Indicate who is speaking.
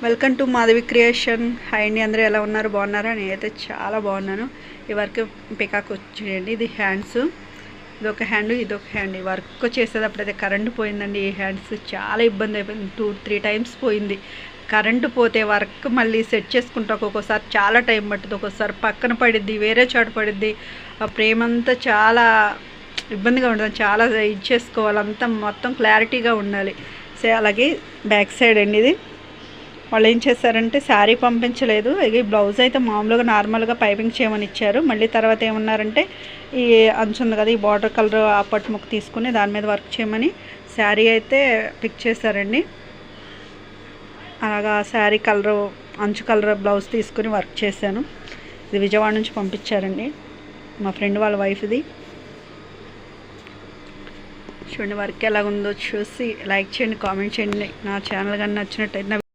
Speaker 1: Welcome to Madhavi creation. Hi అండి, అందరూ ఎలా ఉన్నారు? బాగున్నారా? నేనైతే చాలా బాగున్నాను. ఈ వర్క్ పికాక్ వచ్చేయండి. ఇది హ్యాండ్స్, ఇదొక హ్యాండ్, ఇదొక హ్యాండ్. ఈ వర్క్ చేసేటప్పుడైతే కరెంటు పోయిందండి. ఈ హ్యాండ్స్ చాలా ఇబ్బంది అయిపోయింది. 2-3 టైమ్స్ పోయింది. కరెంటు పోతే వర్క్ మళ్ళీ సెట్ చేసుకుంటా ఒక్కొక్కసారి చాలా టైం పడుతుంది, ఒక్కొక్కసారి పక్కన పడిద్ది, వేరే చోట పడిద్ది. ఆ ఫ్రేమ్ అంతా చాలా ఇబ్బందిగా ఉంటుంది. చాలా ఇది చేసుకోవాలి, అంతా మొత్తం క్లారిటీగా ఉండాలి. అలాగే బ్యాక్ సైడ్ అండి, ఇది వాళ్ళు ఏం చేశారంటే శారీ పంపించలేదు. ఈ బ్లౌజ్ అయితే మామూలుగా నార్మల్గా పైపింగ్ చేయమని ఇచ్చారు. మళ్ళీ తర్వాత ఏమన్నారంటే ఈ అంచు ఉంది కదా, ఈ బార్డర్ కలర్ అప్పటి ముక్క తీసుకుని దాని మీద వర్క్ చేయమని శారీ అయితే పిక్ చేశారండి. అలాగా శారీ కలరు, అంచు కలర్ బ్లౌజ్ తీసుకుని వర్క్ చేశాను. ఇది విజయవాడ నుంచి పంపించారండి, మా ఫ్రెండ్ వాళ్ళ వైఫ్ది. చూడండి వర్క్ ఎలాగుందో చూసి లైక్ చేయండి, కామెంట్ చేయండి. నా ఛానల్ కానీ నచ్చినట్టయితే